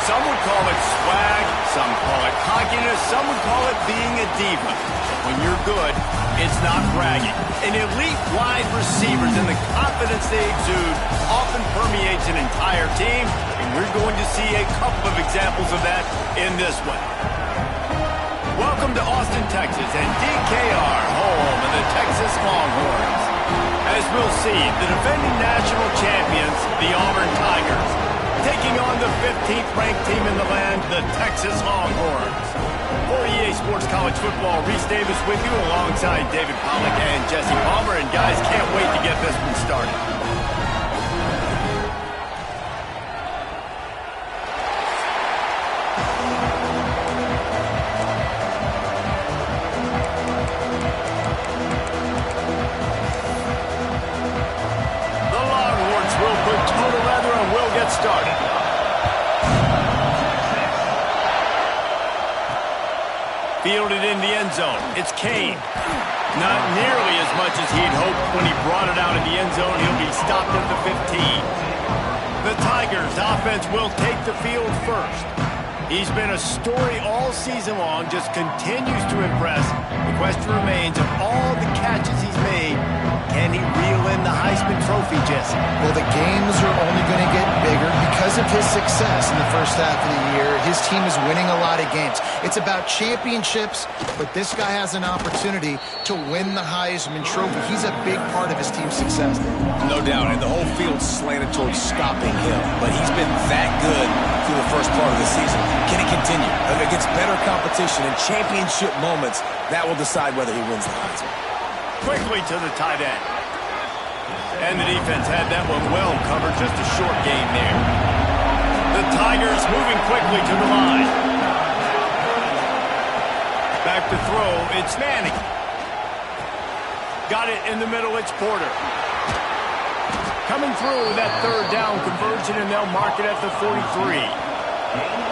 Some would call it swag, some call it cockiness, some would call it being a diva. When you're good, it's not bragging. And elite wide receivers and the confidence they exude often permeates an entire team, and we're going to see a couple of examples of that in this one. Welcome to Austin, Texas, and DKR, home of the Texas Longhorns. As we'll see, the defending national champions, the Auburn Tigers, taking on the 15th ranked team in the land, the Texas Longhorns. For EA Sports College Football, Reese Davis with you alongside David Pollack and Jesse Palmer. And guys, can't wait to get this one started. The Longhorns will put total leather and we'll get started. Fielded in the end zone. It's Kane. Not nearly as much as he'd hoped when he brought it out in the end zone. He'll be stopped at the 15. The Tigers offense will take the field first. He's been a story all season long, just continues to impress. The question remains, of all the catches he's made, can he reel in the Heisman Trophy, Jesse? Well, the games are only going to get bigger because of his success in the first half of the year. His team is winning a lot of games. It's about championships, but this guy has an opportunity to win the Heisman Trophy. He's a big part of his team's success. No doubt, and the whole field's slanted towards stopping him, but he's been that good through the first part of the season. Can he continue? Against better competition and championship moments, that will decide whether he wins the Heisman. Quickly to the tight end. And the defense had that one well covered, just a short gain there. The Tigers moving quickly to the line. Back to throw, it's Manning. Got it in the middle, it's Porter. Coming through that third down conversion, and they'll mark it at the 43.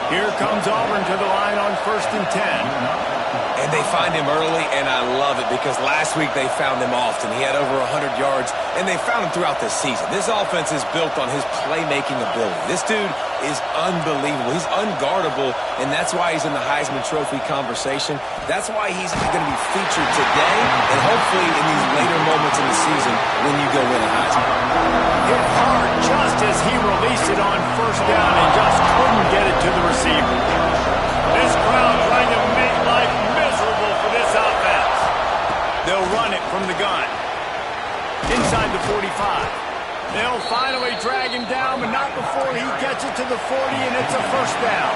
Here comes Auburn to the line on 1st and 10. And they find him early, and I love it because last week they found him often. He had over 100 yards, and they found him throughout this season. This offense is built on his playmaking ability. This dude is unbelievable. He's unguardable, and that's why he's in the Heisman Trophy conversation. That's why he's going to be featured today and hopefully in these later moments in the season when you go win a Heisman. Hit hard just as he released it on 1st down and just couldn't get it to the receiver. This crowd trying to make life miserable for this offense. They'll run it from the gun. Inside the 45. They'll finally drag him down, but not before he gets it to the 40, and it's a 1st down.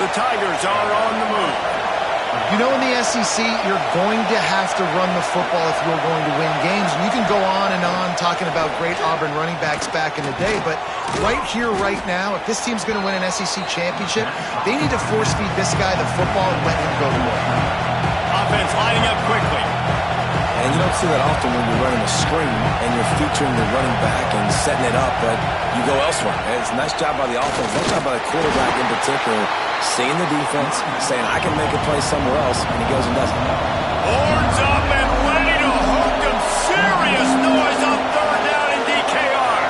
The Tigers are on the move. You know, in the SEC, you're going to have to run the football if you're going to win games. And you can go on and on talking about great Auburn running backs back in the day, but right here, right now, if this team's going to win an SEC championship, they need to force-feed this guy the football and let him go to work. Offense lining up quickly. And you don't see that often when you're running a screen and you're featuring the running back and setting it up, but you go elsewhere. And it's a nice job by the offense, nice job by the quarterback in particular, seeing the defense, saying, I can make a play somewhere else, and he goes and does it. Horns up and ready to hook them. Serious noise on 3rd down in DKR.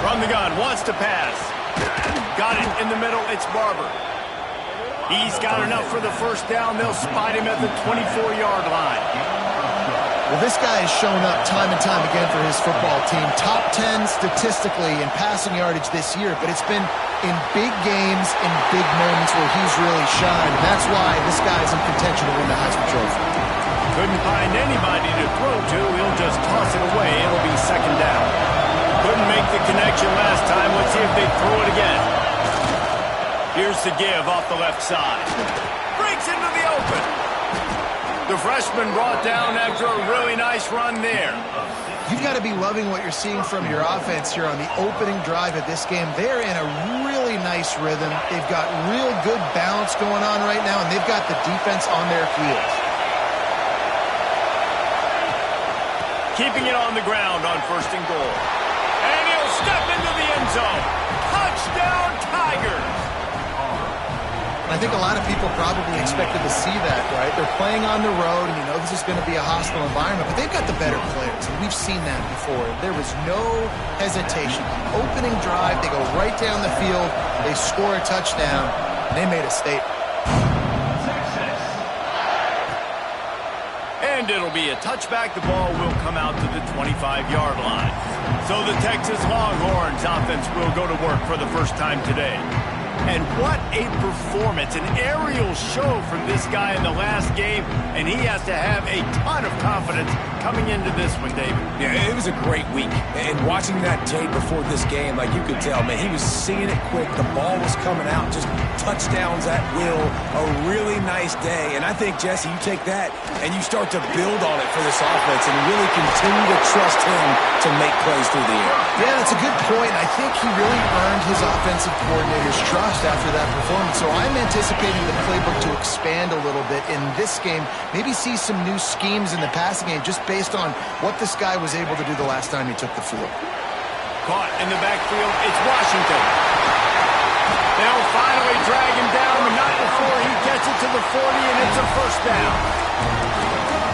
From the gun, wants to pass. Got it in the middle, it's Barber. He's got enough for the 1st down. They'll spot him at the 24-yard line. Well, this guy has shown up time and time again for his football team. Top 10 statistically in passing yardage this year, but it's been in big games, in big moments where he's really shined. That's why this guy's in contention to win the Heisman Trophy. Couldn't find anybody to throw to. He'll just toss it away. It'll be 2nd down. Couldn't make the connection last time. Let's see if they throw it again. Here's the give off the left side. Breaks into the open. The freshman brought down after a really nice run there. You've got to be loving what you're seeing from your offense here on the opening drive of this game. They're in a really nice rhythm. They've got real good balance going on right now, and they've got the defense on their heels. Keeping it on the ground on 1st and goal. And he'll step into the end zone. Touchdown, Tigers! And I think a lot of people probably expected to see that, right? They're playing on the road, and you know this is going to be a hostile environment, but they've got the better players, and we've seen that before. There was no hesitation. Opening drive, they go right down the field, they score a touchdown, and they made a statement. And it'll be a touchback. The ball will come out to the 25-yard line. So the Texas Longhorns offense will go to work for the first time today. And what a performance, an aerial show from this guy in the last game, and he has to have a ton of confidence coming into this one, David. Yeah, it was a great week, and watching that tape before this game, like you could tell, man, he was seeing it quick. The ball was coming out, just touchdowns at will, a really nice day. And I think, Jesse, you take that and you start to build on it for this offense and really continue to trust him to make plays through the air. Yeah, that's a good point. I think he really earned his offensive coordinator's trust after that performance. So I'm anticipating the playbook to expand a little bit in this game, maybe see some new schemes in the passing game just based on what this guy was able to do the last time he took the field. Caught in the backfield, it's Washington. They'll finally drag him down, but not before he gets it to the 40, and it's a first down.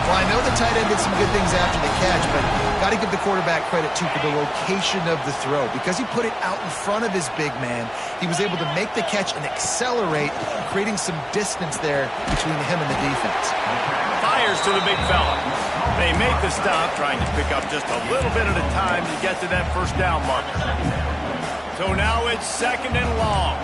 Well, I know the tight end did some good things after the catch, but got to give the quarterback credit, too, for the location of the throw. Because he put it out in front of his big man, he was able to make the catch and accelerate, creating some distance there between him and the defense. Fires to the big fella. They make the stop, trying to pick up just a little bit at a time to get to that first down marker. So now it's second and long.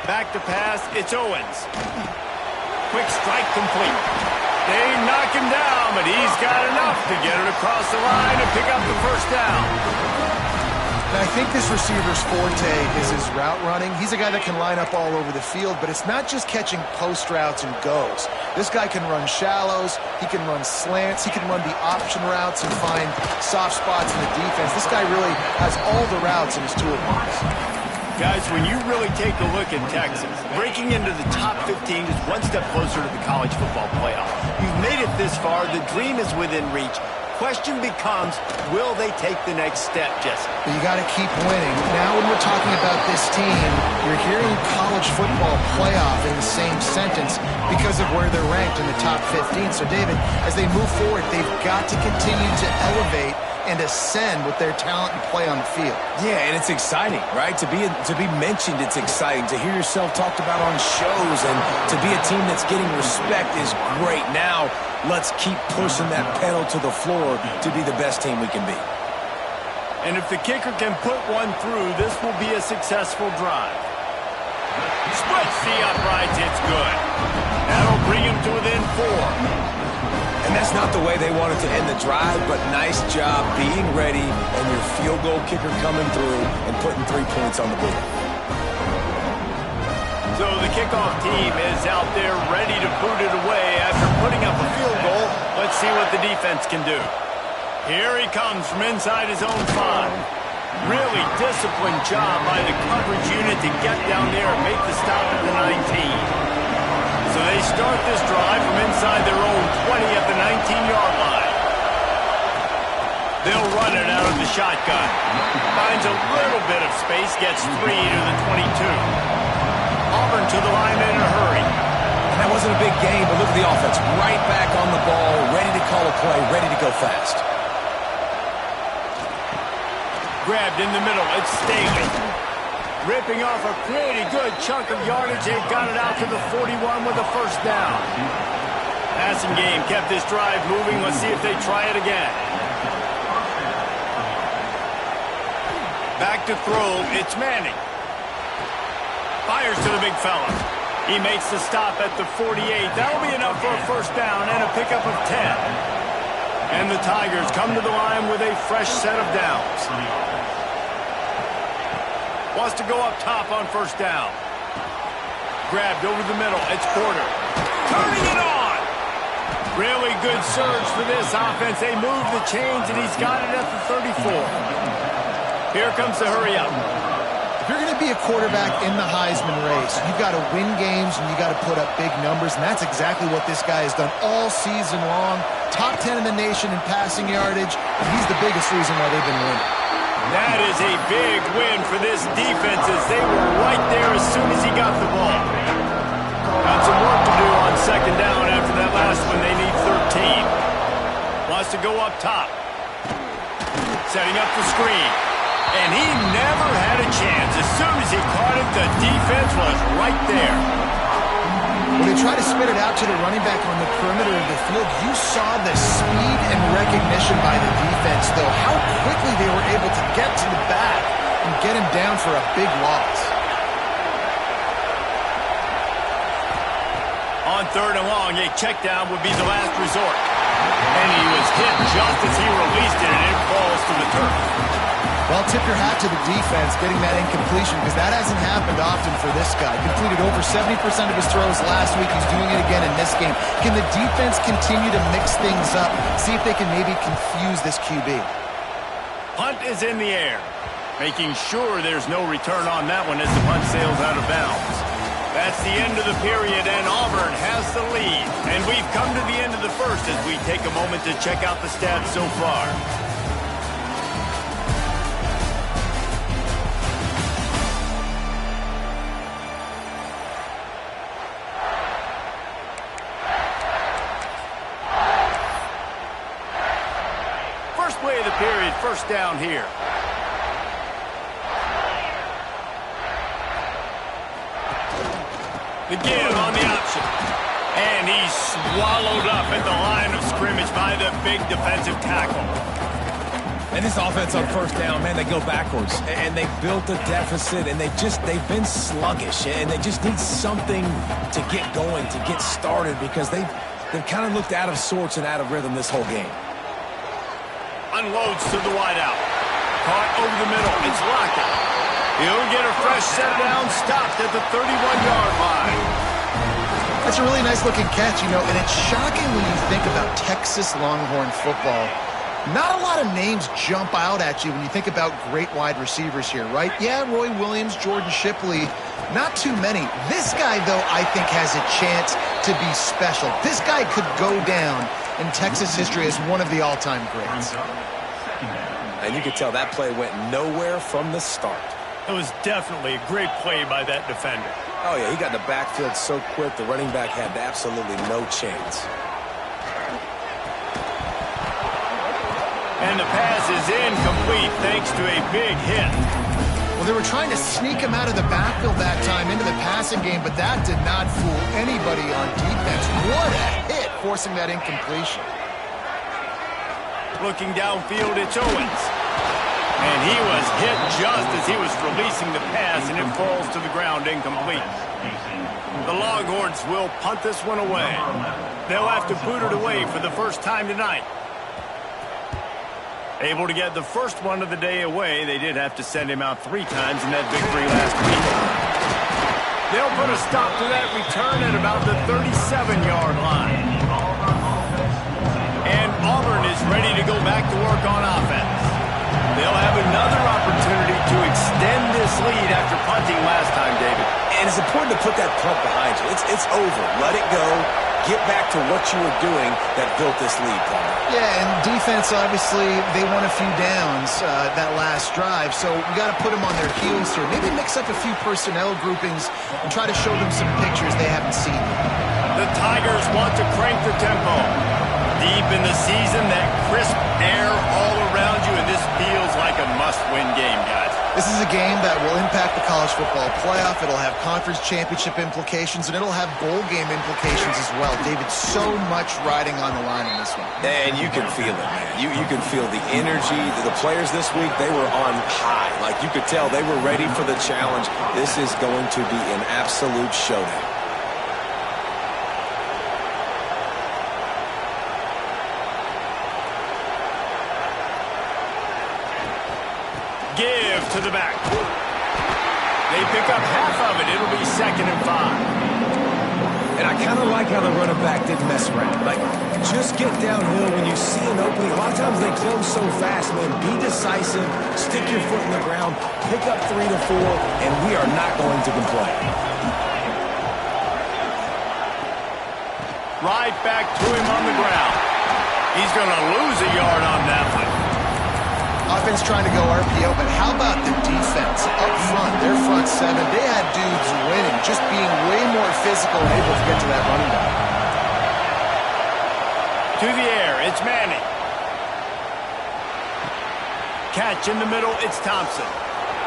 Back to pass, it's Owens. Quick strike complete. They knock him down, but he's got enough to get it across the line and pick up the first down. And I think this receiver's forte is his route running. He's a guy that can line up all over the field, but it's not just catching post routes and goes. This guy can run shallows, he can run slants, he can run the option routes and find soft spots in the defense. This guy really has all the routes in his toolbox. Guys, when you really take a look at Texas, breaking into the top 15 is one step closer to the college football playoff. You've made it this far. The dream is within reach. Question becomes, will they take the next step, Jesse? But you got to keep winning. Now when we're talking about this team, you're hearing college football playoff in the same sentence because of where they're ranked in the top 15. So, David, as they move forward, they've got to continue to elevate and ascend with their talent and play on the field. Yeah, and it's exciting, right? To be mentioned, it's exciting. To hear yourself talked about on shows and to be a team that's getting respect is great. Now, let's keep pushing that pedal to the floor to be the best team we can be. And if the kicker can put one through, this will be a successful drive. Splits the uprights, it's good. That'll bring him to within 4. And that's not the way they wanted to end the drive, but nice job being ready and your field goal kicker coming through and putting 3 points on the board. So the kickoff team is out there ready to boot it away after putting up a field goal. Let's see what the defense can do. Here he comes from inside his own 5. Really disciplined job by the coverage unit to get down there and make the stop at the 19. So they start this drive from inside their own 20 at the 19-yard line. They'll run it out of the shotgun. Finds a little bit of space, gets 3 to the 22. Auburn to the line in a hurry. And that wasn't a big game, but look at the offense. Right back on the ball, ready to call a play, ready to go fast. Grabbed in the middle, it's Staley. Ripping off a pretty good chunk of yardage. They got it out to the 41 with a first down. Passing game kept this drive moving. Let's see if they try it again. Back to throw. It's Manning. Fires to the big fella. He makes the stop at the 48. That'll be enough for a first down and a pickup of 10. And the Tigers come to the line with a fresh set of downs. Wants to go up top on first down. Grabbed over the middle. It's Porter. Turning it on. Really good surge for this offense. They move the chains, and he's got it at the 34. Here comes the hurry up. If you're going to be a quarterback in the Heisman race, you've got to win games and you got to put up big numbers, and that's exactly what this guy has done all season long. Top 10 in the nation in passing yardage, and he's the biggest reason why they've been winning. That is a big win for this defense as they were right there as soon as he got the ball. Got some work to do on second down after that last one. They need 13. Wants to go up top. Setting up the screen. And he never had a chance. As soon as he caught it, the defense was right there. When they try to spit it out to the running back on the perimeter of the field, you saw the speed and recognition by the defense, though, how quickly they were able to get to the back and get him down for a big loss. On third and long, a check down would be the last resort. And he was hit just as he released it, and it falls to the turf. Well, tip your hat to the defense getting that incompletion because that hasn't happened often for this guy. Completed over 70% of his throws last week. He's doing it again in this game. Can the defense continue to mix things up? See if they can maybe confuse this QB. Punt is in the air. Making sure there's no return on that one as the punt sails out of bounds. That's the end of the period, and Auburn has the lead. And we've come to the end of the first as we take a moment to check out the stats so far. First play of the period, first down here. The give on the option. And he's swallowed up at the line of scrimmage by the big defensive tackle. And this offense on first down, man, they go backwards. And they built a deficit, and they've been sluggish. And they just need something to get going, to get started, because they've kind of looked out of sorts and out of rhythm this whole game. Unloads to the wideout. Caught over the middle. It's Lockett. He'll get a fresh set down, stopped at the 31-yard line. That's a really nice-looking catch, and it's shocking when you think about Texas Longhorn football. Not a lot of names jump out at you when you think about great wide receivers here, right? Yeah, Roy Williams, Jordan Shipley, not too many. This guy, though, I think has a chance to be special. This guy could go down in Texas history as one of the all-time greats. And you could tell that play went nowhere from the start. It was definitely a great play by that defender. Oh, yeah, he got in the backfield so quick, the running back had absolutely no chance. And the pass is incomplete thanks to a big hit. Well, they were trying to sneak him out of the backfield that time into the passing game, but that did not fool anybody on defense. What a hit, forcing that incompletion. Looking downfield, it's Owens. And he was hit just as he was releasing the pass, and it falls to the ground incomplete. The Longhorns will punt this one away. They'll have to boot it away for the first time tonight. Able to get the first one of the day away. They did have to send him out 3 times in that victory last week. They'll put a stop to that return at about the 37-yard line. And Auburn is ready to go back to work on offense. They'll have another opportunity to extend this lead after punting last time, David. And it's important to put that punt behind you. It's over. Let it go. Get back to what you were doing that built this lead, Paul. Yeah, and defense, obviously, they won a few downs that last drive, so we got to put them on their heels here. Maybe mix up a few personnel groupings and try to show them some pictures they haven't seen. The Tigers want to crank the tempo. Deep in the season, that crisp air all around you, and this feels like a must-win game, guys. This is a game that will impact the college football playoff. It'll have conference championship implications, and it'll have bowl game implications as well. David, so much riding on the line in this one. And you can feel it, man. You can feel the energy. The players this week, they were on high. Like, you could tell they were ready for the challenge. This is going to be an absolute showdown. Give to the back. They pick up half of it. It'll be 2nd and 5. And I kind of like how the running back didn't mess around. Like, just get downhill when you see an opening. A lot of times they close so fast, man. Be decisive. Stick your foot in the ground. Pick up 3 to 4, and we are not going to complain. Right back to him on the ground. He's going to lose a yard on that one. offense trying to go RPO, but how about the defense up front? Their front seven, they had dudes winning, just being way more physical and able to get to that running back. To the air, it's Manning. Catch in the middle, it's Thompson.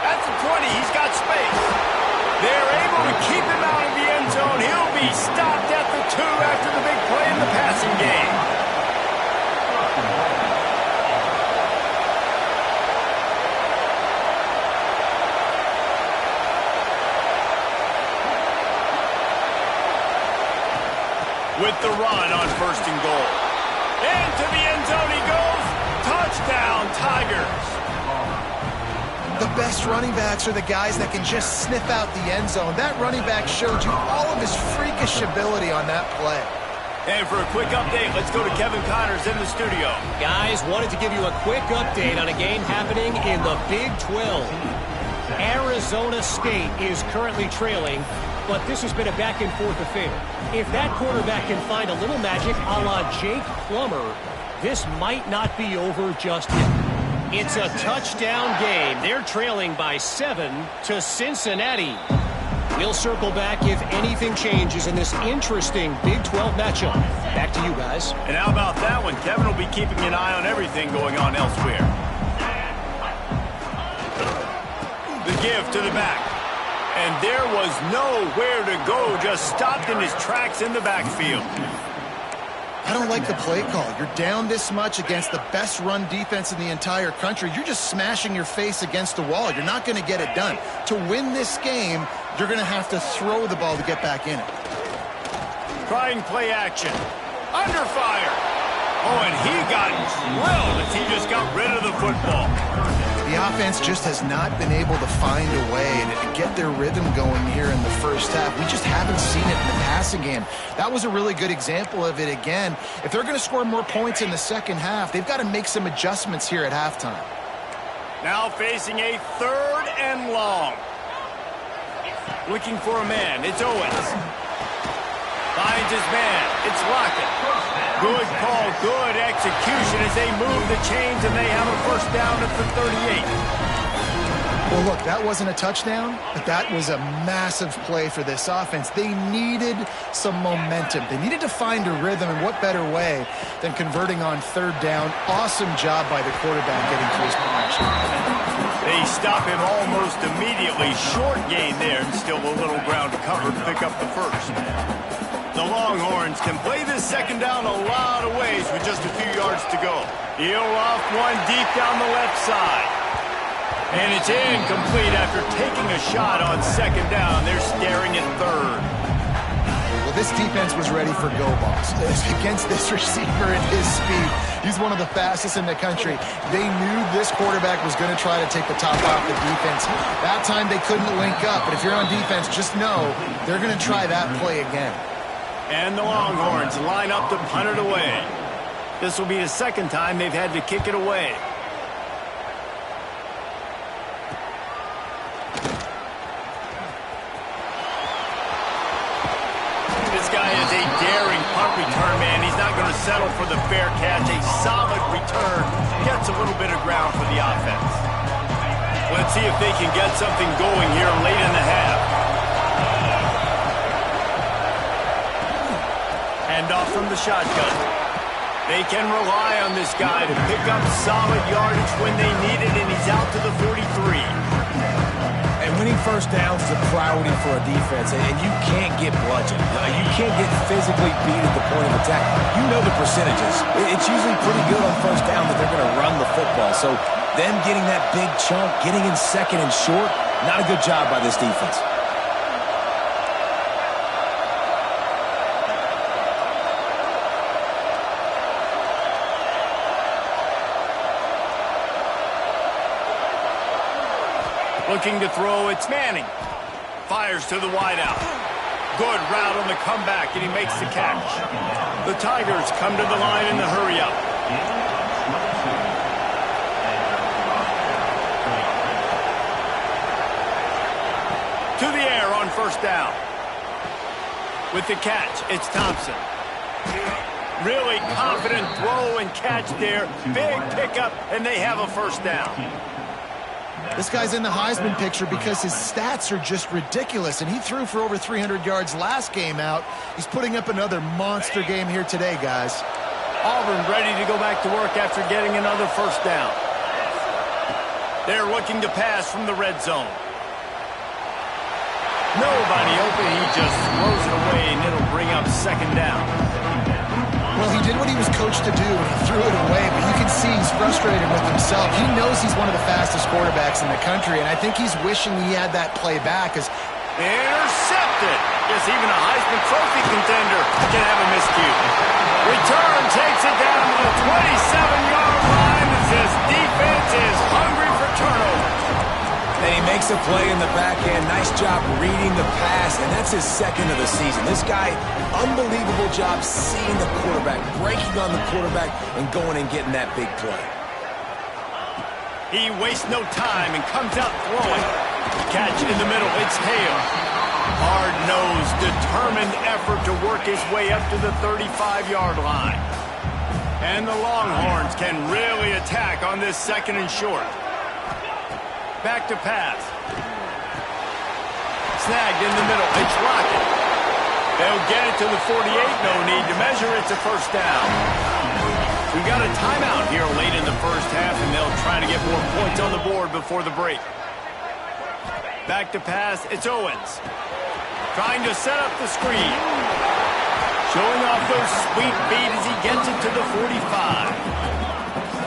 At the 20, he's got space. They're able to keep him out of the end zone. He'll be stopped at the 2 after the big play in the passing game. With the run on 1st and goal. Into the end zone he goes. Touchdown, Tigers. The best running backs are the guys that can just sniff out the end zone. That running back showed you all of his freakish ability on that play. And for a quick update, let's go to Kevin Connors in the studio. Guys, wanted to give you a quick update on a game happening in the Big 12. Arizona State is currently trailing, but this has been a back-and-forth affair. If that quarterback can find a little magic a la Jake Plummer, this might not be over just yet. It's a touchdown game. They're trailing by 7 to Cincinnati. We'll circle back if anything changes in this interesting Big 12 matchup. Back to you guys. And how about that one? Kevin will be keeping an eye on everything going on elsewhere. The give to the back. And there was nowhere to go, just stopped in his tracks in the backfield. I don't like the play call. You're down this much against the best run defense in the entire country. You're just smashing your face against the wall. You're not going to get it done. To win this game, you're going to have to throw the ball to get back in it. Trying play action. Under fire. Oh, and he got drilled as he just got rid of the football. The offense just has not been able to find a way to get their rhythm going here in the first half. We just haven't seen it in the passing game. That was a really good example of it again. If they're going to score more points in the second half, they've got to make some adjustments here at halftime. Now facing a 3rd and long. Looking for a man. It's Owens. Finds his man. It's Lockett. Good call, good execution as they move the chains and they have a 1st down at the 38. Well, look, that wasn't a touchdown, but that was a massive play for this offense. They needed some momentum. They needed to find a rhythm, and what better way than converting on 3rd down. Awesome job by the quarterback getting to his progression. They stop him almost immediately. Short gain there and still a little ground to cover to pick up the 1st. The Longhorns can play this 2nd down a lot of ways with just a few yards to go. He'll off one deep down the left side. And it's incomplete after taking a shot on 2nd down. They're staring at 3rd. Well, this defense was ready for go balls. Against this receiver at his speed, he's one of the fastest in the country. They knew this quarterback was going to try to take the top off the defense. That time they couldn't link up, but if you're on defense, just know they're going to try that play again. And the Longhorns line up to punt it away. This will be the 2nd time they've had to kick it away. This guy is a daring punt return man. He's not going to settle for the fair catch. A solid return. Gets a little bit of ground for the offense. Let's see if they can get something going here late in the half. Handoff from the shotgun. They can rely on this guy to pick up solid yardage when they need it, and he's out to the 43. And winning 1st downs is a priority for a defense, and you can't get bludgeoned. You can't get physically beat at the point of attack. You know the percentages. It's usually pretty good on 1st down that they're going to run the football. So them getting that big chunk, getting in 2nd and short, not a good job by this defense. Looking to throw, it's Manning. Fires to the wideout. Good route on the comeback, and he makes the catch. The Tigers come to the line in the hurry-up. To the air on 1st down. With the catch, it's Thompson. Really confident throw and catch there. Big pickup, and they have a first down. This guy's in the Heisman picture because his stats are just ridiculous, and he threw for over 300 yards last game out. He's putting up another monster game here today, guys. Auburn ready to go back to work after getting another first down. They're looking to pass from the red zone. Nobody open. He just throws it away, and it'll bring up second down. Well, he did what he was coached to do, and he threw it away, but you can see he's frustrated with himself. He knows he's one of the fastest quarterbacks in the country, and I think he's wishing he had that play back. Intercepted. Yes, even a Heisman Trophy contender can have a miscue. Return takes it down to the 27-yard line as this defense is hungry for turnovers. And he makes a play in the back end. Nice job reading the pass, and that's his second of the season. This guy, unbelievable job seeing the quarterback, breaking on the quarterback, and going and getting that big play. He wastes no time and comes out throwing. Catch in the middle. It's Hale. Hard-nosed, determined effort to work his way up to the 35-yard line. And the Longhorns can really attack on this second and short. Back to pass. Snagged in the middle. It's Lockett. They'll get it to the 48. No need to measure. It's a first down. We got a timeout here late in the first half, and they'll try to get more points on the board before the break. Back to pass. It's Owens. Trying to set up the screen. Showing off those sweet feet as he gets it to the 45.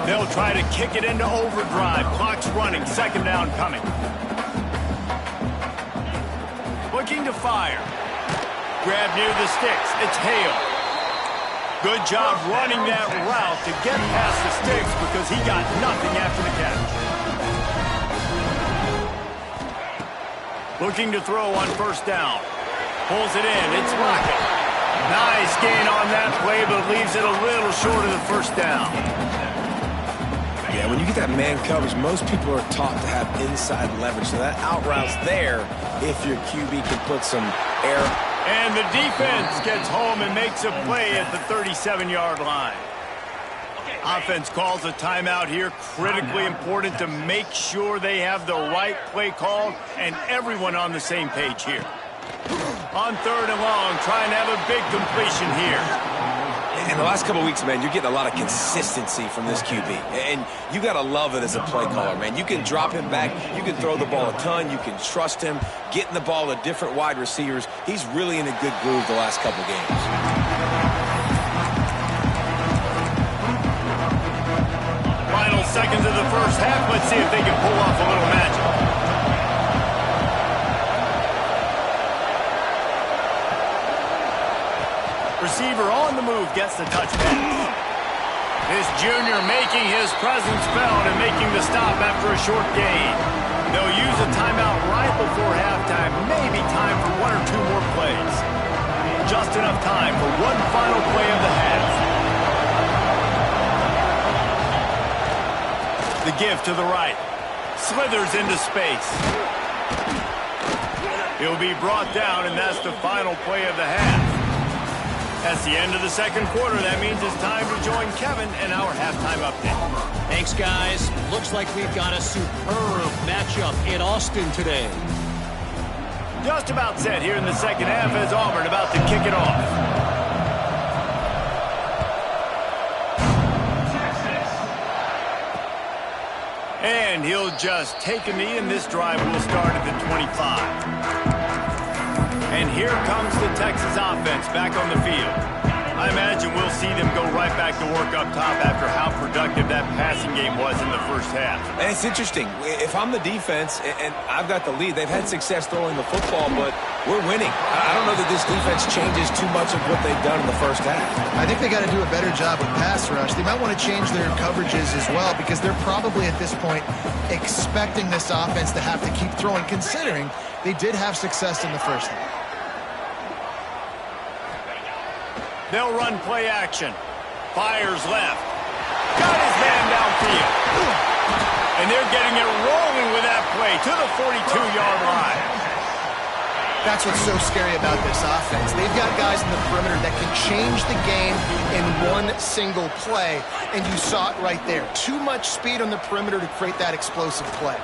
They'll try to kick it into overdrive. Clock's running. Second down coming. Looking to fire. Grab near the sticks. It's Hale. Good job running that route to get past the sticks because he got nothing after the catch. Looking to throw on first down. Pulls it in. It's Lockett. Nice gain on that play, but leaves it a little short of the first down. Yeah, when you get that man coverage, most people are taught to have inside leverage. So that out route's there if your QB can put some air. And the defense gets home and makes a play at the 37-yard line. Offense calls a timeout here. Critically important to make sure they have the right play called and everyone on the same page here. On third and long, trying to have a big completion here. In the last couple of weeks, man, you're getting a lot of consistency from this QB. And you got to love it as a play caller, man. You can drop him back. You can throw the ball a ton. You can trust him, getting the ball to different wide receivers. He's really in a good groove the last couple of games. Final seconds of the first half. Let's see if they can pull off a little magic. Receiver on the move gets the touch pass. This junior making his presence felt and making the stop after a short gain. They'll use a timeout right before halftime. Maybe time for one or two more plays. Just enough time for one final play of the half. The give to the right. Slithers into space. He'll be brought down, and that's the final play of the half. That's the end of the second quarter. That means it's time to join Kevin in our halftime update. Thanks, guys. Looks like we've got a superb matchup in Austin today. Just about set here in the second half as Auburn about to kick it off. And he'll just take a knee, and this drive will start at the 25. And here comes the Texas offense back on the field. I imagine we'll see them go right back to work up top after how productive that passing game was in the first half. And it's interesting. If I'm the defense and I've got the lead, they've had success throwing the football, but we're winning. I don't know that this defense changes too much of what they've done in the first half. I think they got to do a better job with pass rush. They might want to change their coverages as well because they're probably at this point expecting this offense to have to keep throwing, considering they did have success in the first half. They'll run play action. Fires left. Got his man downfield. And they're getting it rolling with that play to the 42-yard line. That's what's so scary about this offense. They've got guys in the perimeter that can change the game in one single play, and you saw it right there. Too much speed on the perimeter to create that explosive play.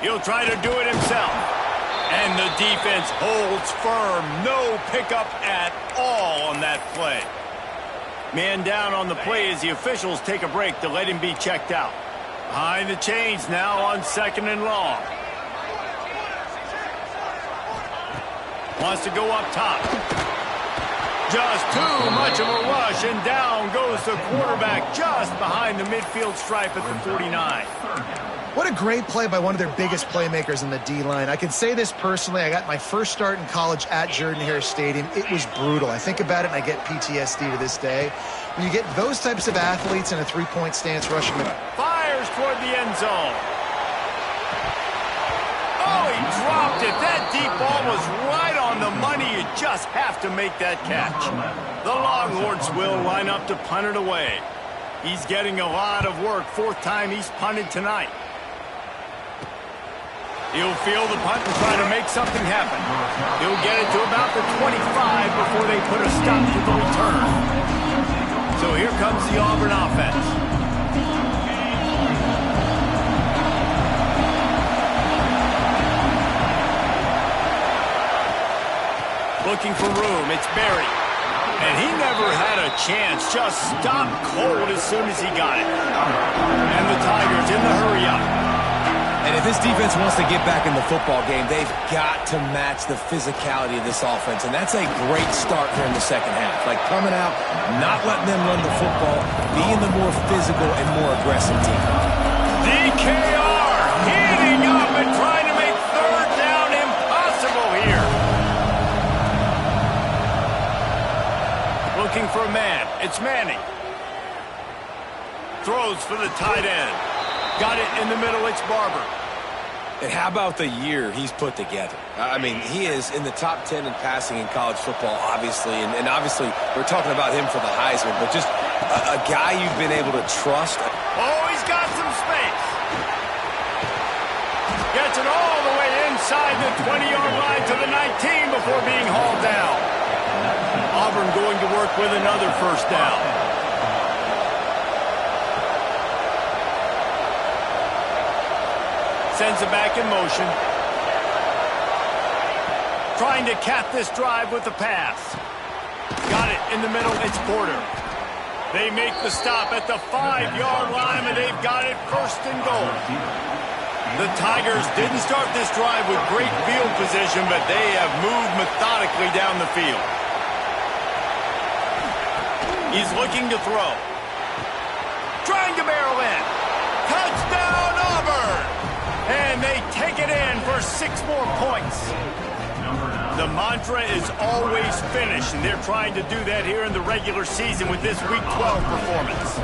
He'll try to do it himself. And the defense holds firm. No pickup at all on that play. Man down on the play as the officials take a break to let him be checked out. Behind the chains now on 2nd and long. Wants to go up top. Just too much of a rush, and down goes the quarterback just behind the midfield stripe at the 49. What a great play by one of their biggest playmakers in the D-line. I can say this personally. I got my first start in college at Jordan-Hare Stadium. It was brutal. I think about it, and I get PTSD to this day. When you get those types of athletes in a three-point stance rushing the... Fires toward the end zone. Oh, he dropped it. That deep ball was right on the money. You just have to make that catch. The Longhorns will line up to punt it away. He's getting a lot of work. 4th time he's punted tonight. He'll field the punt and try to make something happen. He'll get it to about the 25 before they put a stop to the return. So here comes the Auburn offense. Looking for room. It's Berry. And he never had a chance. Just stopped cold as soon as he got it. And the Tigers in the hurry-up. And if this defense wants to get back in the football game, they've got to match the physicality of this offense. And that's a great start here in the second half. Like coming out, not letting them run the football, being the more physical and more aggressive team. DKR heating up and trying to make 3rd down impossible here. Looking for a man. It's Manning. Throws for the tight end. Got it in the middle. It's Barber. And how about the year he's put together? I mean, he is in the top 10 in passing in college football, obviously. And obviously, we're talking about him for the Heisman. But just a guy you've been able to trust. Oh, he's got some space. Gets it all the way inside the 20-yard line to the 19 before being hauled down. Auburn going to work with another 1st down. Sends it back in motion. Trying to cap this drive with the pass. Got it in the middle. It's Porter. They make the stop at the 5-yard line, and they've got it 1st and goal. The Tigers didn't start this drive with great field position, but they have moved methodically down the field. He's looking to throw. Trying to barrel in. Touchdown, Auburn! And they take it in for 6 more points. The mantra is always finish, and they're trying to do that here in the regular season with this Week 12 performance.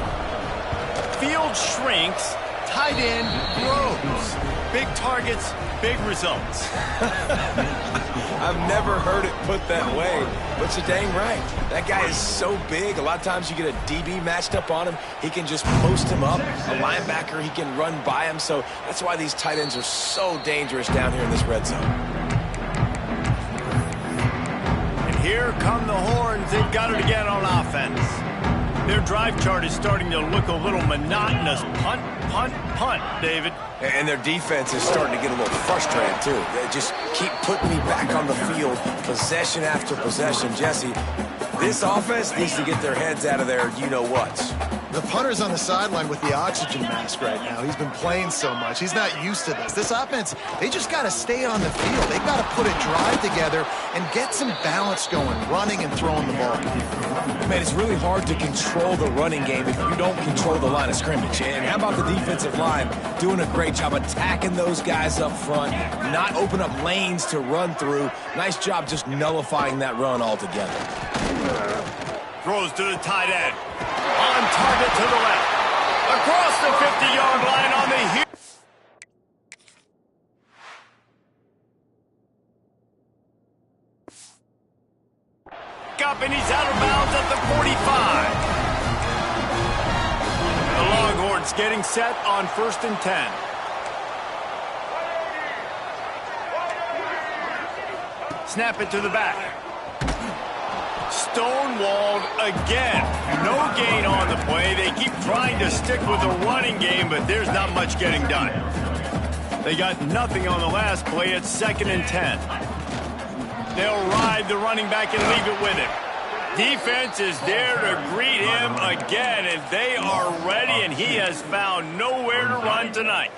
Field shrinks, tight end grows. Big targets, big results. I've never heard it put that way, but you're dang right. That guy is so big. A lot of times you get a DB matched up on him. He can just post him up. A linebacker, he can run by him. So that's why these tight ends are so dangerous down here in this red zone. And here come the Horns. They've got it again on offense. Their drive chart is starting to look a little monotonous. Punt, punt, punt, David. And their defense is starting to get a little frustrated, too. They just keep putting me back on the field, possession after possession. Jesse, this offense needs to get their heads out of their you-know-whats. The punter's on the sideline with the oxygen mask right now. He's been playing so much. He's not used to this. This offense, they just got to stay on the field. They've got to put a drive together and get some balance going, running and throwing the ball. Man, it's really hard to control the running game if you don't control the line of scrimmage. And how about the defensive line doing a great job attacking those guys up front, not open up lanes to run through. Nice job just nullifying that run altogether. Throws to the tight end. On target to the left. Across the 50-yard line on the up, and he's out of bounds at the 45. The Longhorns getting set on 1st and 10. Snap it to the back. Stonewalled again. No gain on the play. They keep trying to stick with the running game, but there's not much getting done. They got nothing on the last play. It's 2nd and 10. They'll ride the running back and leave it with him. Defense is there to greet him again, and they are ready, and he has found nowhere to run tonight.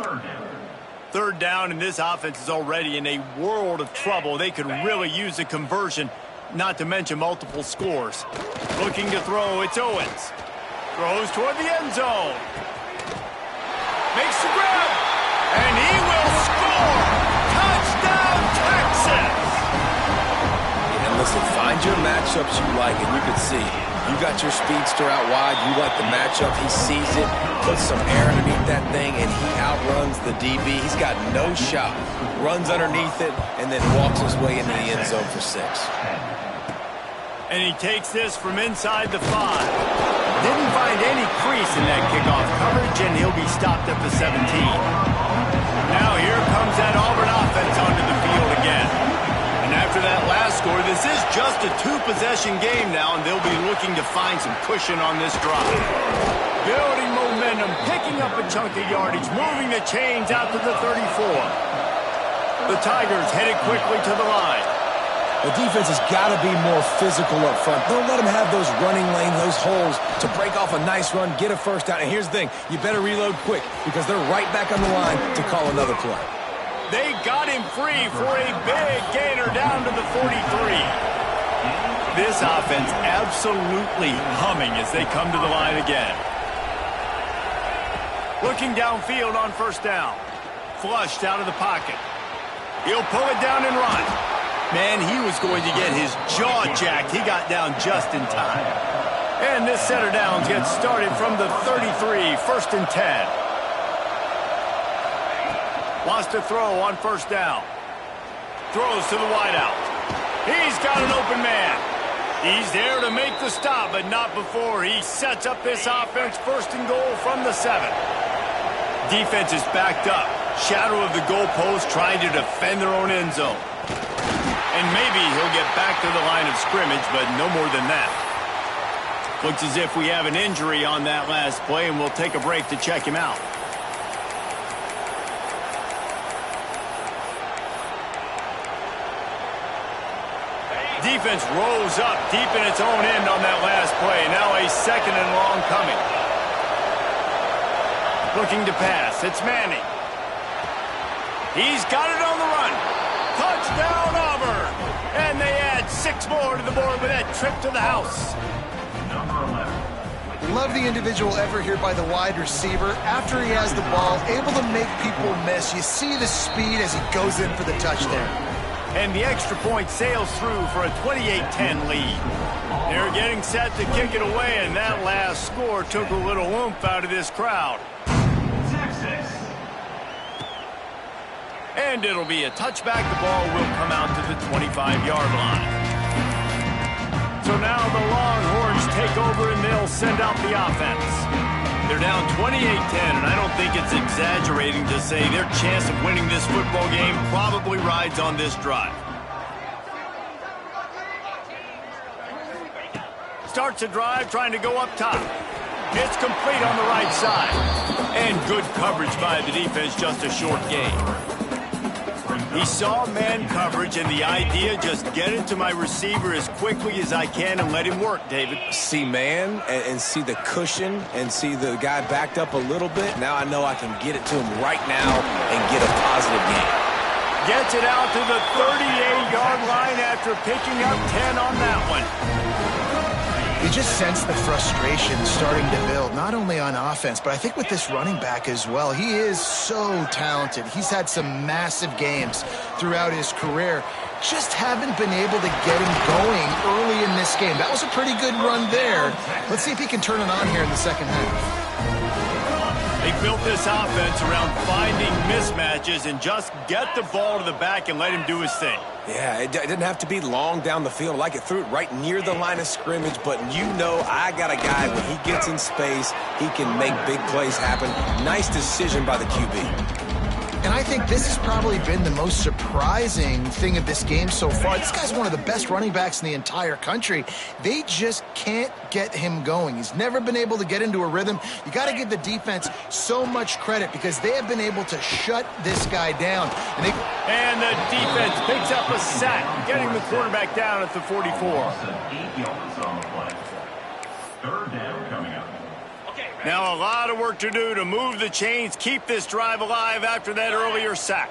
3rd down, and this offense is already in a world of trouble. They could really use a conversion, not to mention multiple scores. Looking to throw, it's Owens. Throws toward the end zone. Makes the grab, and he will score! Touchdown, Texas! And listen, find your matchups you like, and you can see you got your speedster out wide. You like the matchup. He sees it, puts some air underneath that thing, and he outruns the DB. He's got no shot. Runs underneath it, and then walks his way into the end zone for 6. And he takes this from inside the 5. Didn't find any crease in that kickoff coverage, and he'll be stopped at the 17. Now here comes that Auburn offense onto the field again. And after that last score, this is just a 2-possession game now, and they'll be looking to find some cushion on this drive. Building momentum, picking up a chunk of yardage, moving the chains out to the 34. The Tigers headed quickly to the line. The defense has got to be more physical up front. Don't let them have those running lanes, those holes to break off a nice run, get a 1st down. And here's the thing, you better reload quick because they're right back on the line to call another play. They got him free for a big gainer down to the 43. This offense absolutely humming as they come to the line again. Looking downfield on 1st down. Flushed out of the pocket. He'll pull it down and run. Man, he was going to get his jaw jacked. He got down just in time. And this set of downs gets started from the 33, 1st and 10. Wants to throw on 1st down. Throws to the wideout. He's got an open man. He's there to make the stop, but not before he sets up this offense 1st and goal from the 7. Defense is backed up. Shadow of the goalpost trying to defend their own end zone. And maybe he'll get back to the line of scrimmage, but no more than that. Looks as if we have an injury on that last play, and we'll take a break to check him out. Defense rolls up deep in its own end on that last play. Now a 2nd and long coming. Looking to pass. It's Manning. He's got it on the run. Touchdown, Auburn! And they add 6 more to the board with that trip to the house. Love the individual effort here by the wide receiver. After he has the ball, able to make people miss. You see the speed as he goes in for the touchdown. And the extra point sails through for a 28-10 lead. They're getting set to kick it away, and that last score took a little oomph out of this crowd. And it'll be a touchback. The ball will come out to the 25-yard line. So now the Longhorns take over, and they'll send out the offense. They're down 28-10, and I don't think it's exaggerating to say their chance of winning this football game probably rides on this drive. Starts a drive trying to go up top. It's complete on the right side. And good coverage by the defense, just a short gain. He saw man coverage, and the idea, just get it to my receiver as quickly as I can and let him work, David. See man and see the cushion and see the guy backed up a little bit. Now I know I can get it to him right now and get a positive gain. Gets it out to the 38-yard line after picking up 10 on that one. You just sense the frustration starting to build, not only on offense, but I think with this running back as well. He is so talented. He's had some massive games throughout his career. Just haven't been able to get him going early in this game. That was a pretty good run there. Let's see if he can turn it on here in the 2nd half. They built this offense around finding mismatches and just get the ball to the back and let him do his thing. Yeah, it didn't have to be long down the field. Like it threw it right near the line of scrimmage, but you know I got a guy, when he gets in space, he can make big plays happen. Nice decision by the QB. And I think this has probably been the most surprising thing of this game so far. This guy's one of the best running backs in the entire country. They just can't get him going. He's never been able to get into a rhythm. You got to give the defense so much credit because they have been able to shut this guy down. And the defense picks up a sack, getting the quarterback down at the 44. 8 yards on the play. Third down coming up. Now a lot of work to do to move the chains, keep this drive alive after that earlier sack.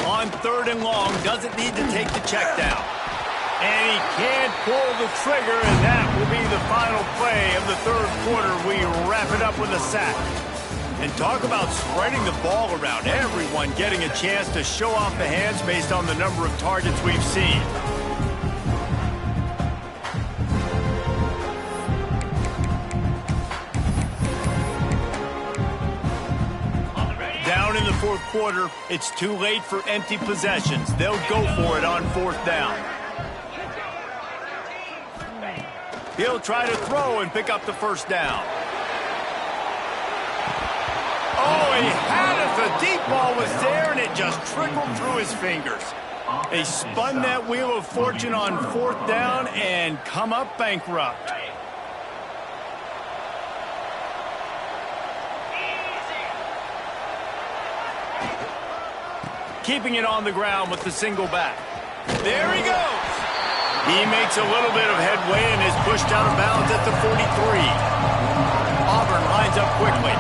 On 3rd and long, doesn't need to take the check down. And he can't pull the trigger, and that will be the final play of the 3rd quarter. We wrap it up with a sack. And talk about spreading the ball around. Everyone getting a chance to show off the hands based on the number of targets we've seen. Down in the 4th quarter, it's too late for empty possessions. They'll go for it on 4th down. He'll try to throw and pick up the 1st down. Oh, he had it. The deep ball was there, and it just trickled through his fingers. They spun that wheel of fortune on 4th down and come up bankrupt. Keeping it on the ground with the single back. There he goes. He makes a little bit of headway and is pushed out of bounds at the 43. Auburn lines up quickly.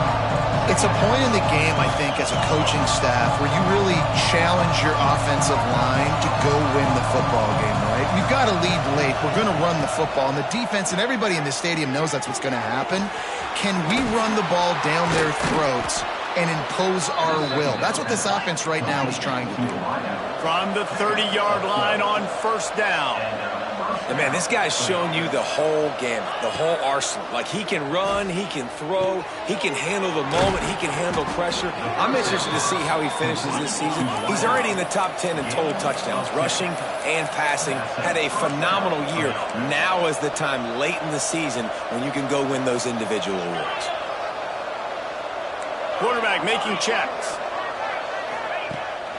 It's a point in the game, I think, as a coaching staff where you really challenge your offensive line to go win the football game, right? You've got to lead late. We're going to run the football. And the defense and everybody in the stadium knows that's what's going to happen. Can we run the ball down their throats and impose our will? That's what this offense right now is trying to do. From the 30-yard line on 1st down. And man, this guy's shown you the whole gamut, the whole arsenal. Like, he can run, he can throw, he can handle the moment, he can handle pressure. I'm interested to see how he finishes this season. He's already in the top 10 in total touchdowns, rushing and passing. Had a phenomenal year. Now is the time late in the season when you can go win those individual awards. Quarterback making checks.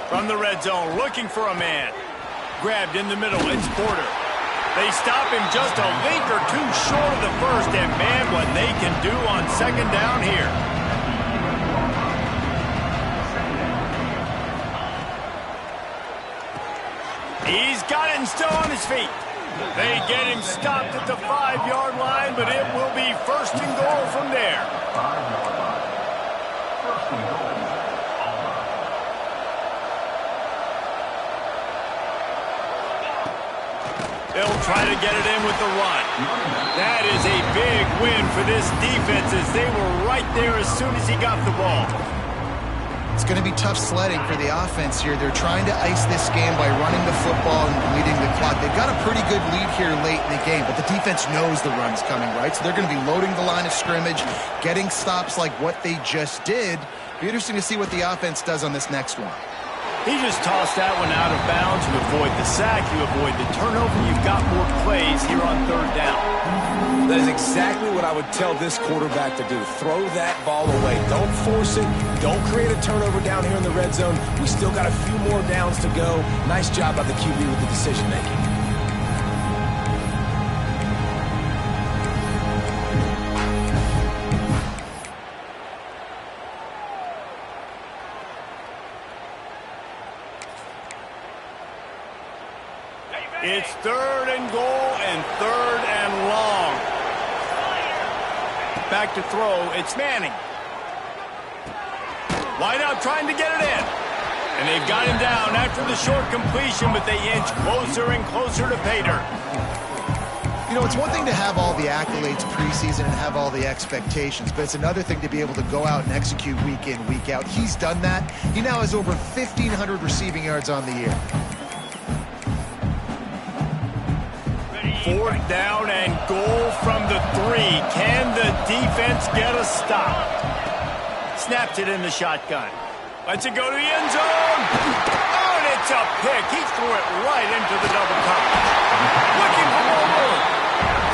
From the red zone, looking for a man. Grabbed in the middle, it's Porter. They stop him just a link or two short of the 1st, and man, what they can do on 2nd down here. He's got it and still on his feet. They get him stopped at the 5-yard line, but it will be 1st and goal from there. 5-yard line. 1st and goal. They'll try to get it in with the run. That is a big win for this defense as they were right there as soon as he got the ball. It's going to be tough sledding for the offense here. They're trying to ice this game by running the football and bleeding the clock. They've got a pretty good lead here late in the game, but the defense knows the run's coming, right? So they're going to be loading the line of scrimmage, getting stops like what they just did. Be interesting to see what the offense does on this next one. He just tossed that one out of bounds. You avoid the sack, you avoid the turnover. You've got more plays here on 3rd down. That is exactly what I would tell this quarterback to do. Throw that ball away. Don't force it. Don't create a turnover down here in the red zone. We still got a few more downs to go. Nice job by the QB with the decision making. It's 3rd and goal and 3rd and long. Back to throw. It's Manning. Wide out trying to get it in. And they've got him down after the short completion, but they inch closer and closer to pay dirt. You know, it's one thing to have all the accolades preseason and have all the expectations, but it's another thing to be able to go out and execute week in, week out. He's done that. He now has over 1,500 receiving yards on the year. 4th down and goal from the 3. Can the defense get a stop? Snapped it in the shotgun. Lets it go to the end zone. Oh, and it's a pick. He threw it right into the double coverage. Looking for more room.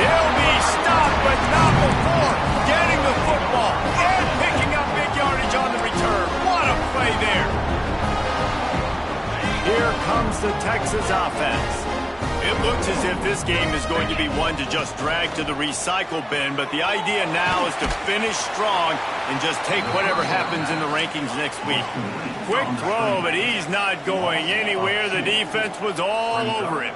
They'll be stopped, but not before getting the football and picking up big yardage on the return. What a play there. Texas offense. It looks as if this game is going to be one to just drag to the recycle bin, but the idea now is to finish strong and just take whatever happens in the rankings next week. Quick throw, but he's not going anywhere. The defense was all over him.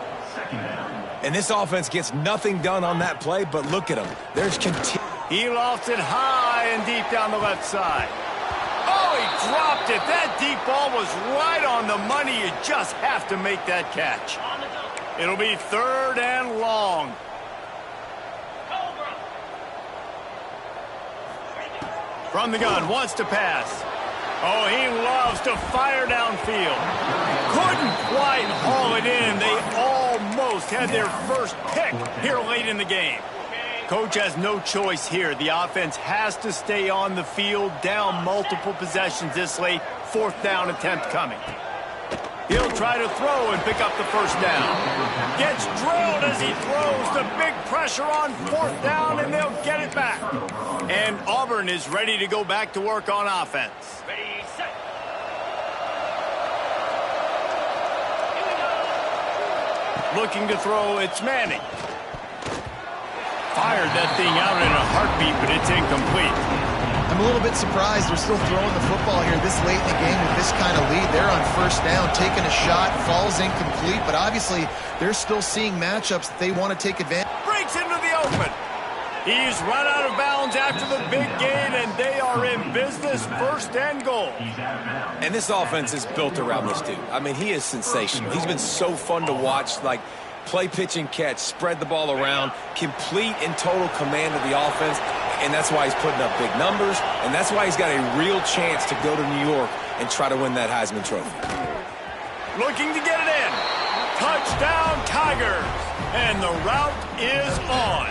And this offense gets nothing done on that play, but look at him. He lofts it high and deep down the left side. Oh, he dropped it. That deep ball was right on the money. You just have to make that catch. It'll be 3rd and long. From the gun, wants to pass. Oh, he loves to fire downfield. Couldn't quite haul it in. They almost had their first pick here late in the game. Coach has no choice here. The offense has to stay on the field, down multiple possessions this late. 4th down attempt coming. He'll try to throw and pick up the first down. Gets drilled as he throws. The big pressure on 4th down, and they'll get it back. And Auburn is ready to go back to work on offense. Ready, set. Looking to throw, it's Manning. Fired that thing out in a heartbeat, but it's incomplete. I'm a little bit surprised they're still throwing the football here this late in the game with this kind of lead. They're on 1st down, taking a shot, falls incomplete, but obviously they're still seeing matchups that they want to take advantage. Breaks into the open. He's run out of bounds after the big gain, and they are in business. 1st and goal. And this offense is built around this dude. I mean, he is sensational. He's been so fun to watch, like play, pitch, and catch, spread the ball around, complete and total command of the offense, and that's why he's putting up big numbers, and that's why he's got a real chance to go to New York and try to win that Heisman Trophy. Looking to get it in. Touchdown, Tigers. And the route is on.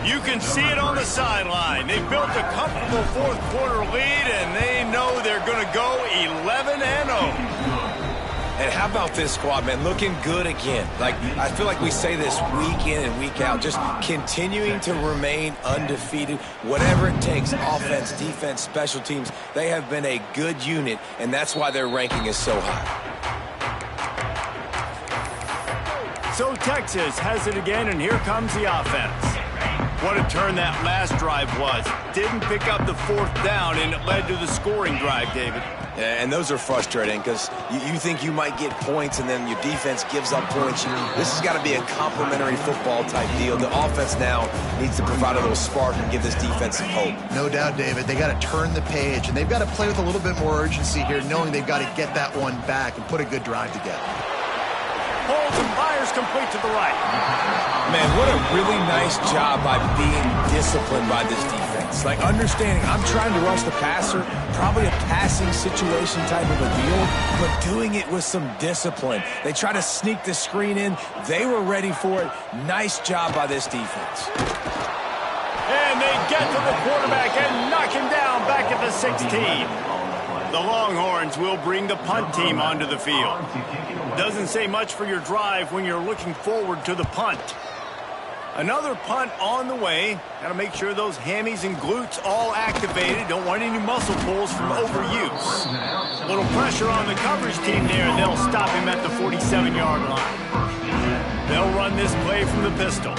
You can see it on the sideline. They built a comfortable 4th quarter lead, and they know they're going to go 11-0. And how about this squad, man? Looking good again. Like, I feel like we say this week in and week out, just continuing to remain undefeated. Whatever it takes, offense, defense, special teams, they have been a good unit, and that's why their ranking is so high. So Texas has it again, and here comes the offense. What a turn that last drive was. Didn't pick up the 4th down, and it led to the scoring drive, David. And those are frustrating because you think you might get points and then your defense gives up points. This has got to be a complementary football type deal. The offense now needs to provide a little spark and give this defense some hope. No doubt, David. They got to turn the page, and they've got to play with a little bit more urgency here, knowing they've got to get that one back and put a good drive together. Holds and fires complete to the right. Man, what a really nice job by being disciplined by this defense. Like, understanding I'm trying to rush the passer, probably a passing situation type of a deal, but doing it with some discipline. They try to sneak the screen in. They were ready for it. Nice job by this defense. And they get to the quarterback and knock him down back at the 16. The Longhorns will bring the punt team onto the field. Doesn't say much for your drive when you're looking forward to the punt. Another punt on the way. Got to make sure those hammies and glutes all activated. Don't want any muscle pulls from overuse. Little pressure on the coverage team there, and they'll stop him at the 47-yard line. They'll run this play from the pistol.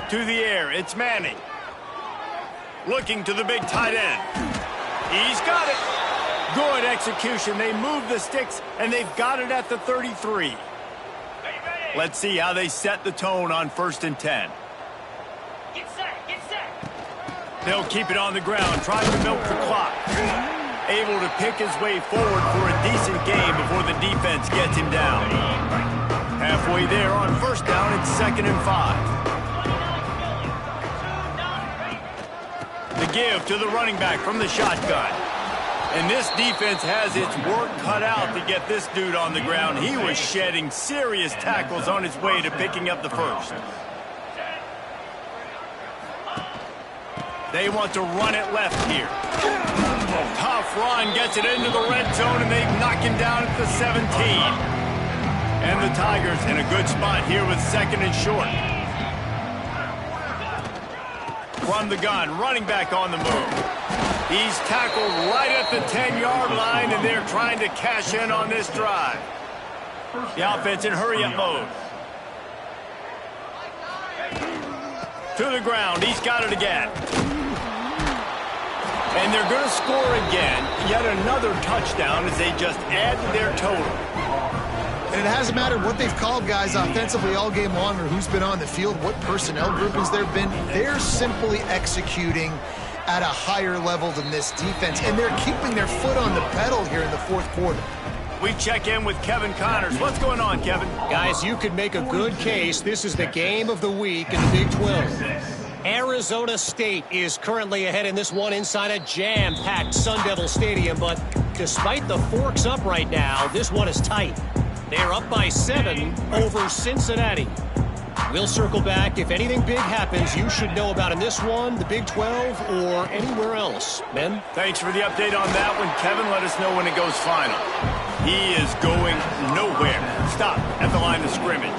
To the air, it's Manning. Looking to the big tight end. He's got it. Good execution. They move the sticks, and they've got it at the 33. Let's see how they set the tone on 1st and 10. Get set. They'll keep it on the ground, trying to milk the clock. Able to pick his way forward for a decent game before the defense gets him down. Halfway there on 1st down, it's 2nd and 5. The give to the running back from the shotgun. And this defense has its work cut out to get this dude on the ground. He was shedding serious tackles on his way to picking up the first. They want to run it left here. Tough run gets it into the red zone, and they knock him down at the 17. And the Tigers in a good spot here with 2nd and short. from the gun, running back on the move. He's tackled right at the 10-yard line, and they're trying to cash in on this drive. The offense in hurry-up mode. To the ground. He's got it again. And they're going to score again. Yet another touchdown as they just add to their total. And it hasn't mattered what they've called guys offensively all game long or who's been on the field, what personnel groupings there have been. They're simply executing at a higher level than this defense, and they're keeping their foot on the pedal here in the fourth quarter. We check in with Kevin Connors. What's going on, Kevin? Guys, you could make a good case. This is the game of the week in the Big 12. Arizona State is currently ahead in this one inside a jam-packed Sun Devil Stadium, but despite the forks up right now, this one is tight. They're up by 7 over Cincinnati. We'll circle back. If anything big happens, you should know about in this one, the Big 12, or anywhere else. Ben? Thanks for the update on that one, Kevin. Let us know when it goes final. He is going nowhere. Stop at the line of scrimmage.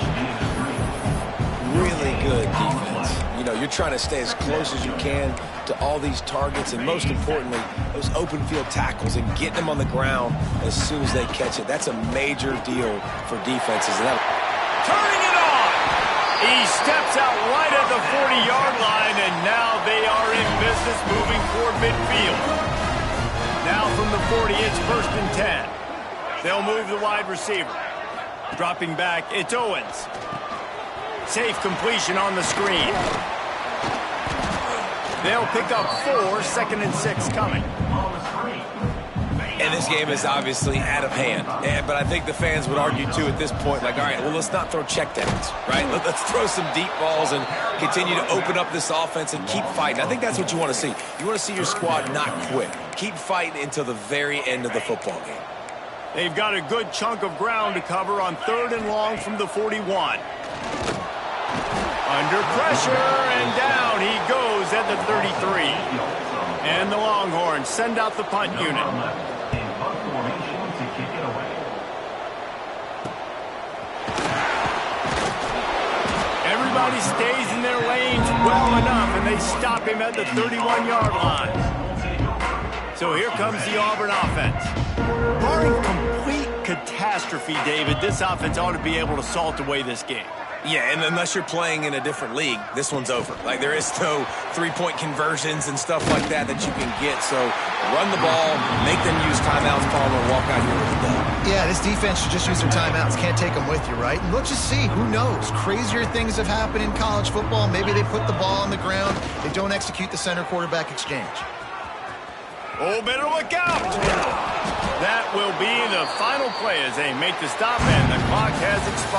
Really good defense. You know, you're trying to stay as close as you can to all these targets, and most importantly, those open field tackles and getting them on the ground as soon as they catch it. That's a major deal for defenses. And Turning it on! He steps out right at the 40-yard line, and now they are in business moving toward midfield. Now from the 40, it's 1st and 10. They'll move the wide receiver. Dropping back, it's Owens. Safe completion on the screen. They'll pick up 4, 2nd and 6 coming. And this game is obviously out of hand. But I think the fans would argue, too, at this point, like, all right, well, let's not throw checkdowns, right? Let's throw some deep balls and continue to open up this offense and keep fighting. I think that's what you want to see. You want to see your squad not quit. Keep fighting until the very end of the football game. They've got a good chunk of ground to cover on 3rd and long from the 41. Under pressure, and down he goes at the 33. And the Longhorns send out the punt unit. Everybody stays in their lanes well enough, and they stop him at the 31-yard line. So here comes the Auburn offense. Barring complete catastrophe, David, this offense ought to be able to salt away this game. Yeah, and unless you're playing in a different league, this one's over. Like, there is no three-point conversions and stuff like that that you can get. So run the ball, make them use timeouts, Palmer, walk out here with a dub. Yeah, this defense should just use their timeouts. Can't take them with you, right? And let's just see. Who knows? Crazier things have happened in college football. Maybe they put the ball on the ground. They don't execute the center-quarterback exchange. Oh, better look out! That will be the final play as they make the stop, and the clock has expired.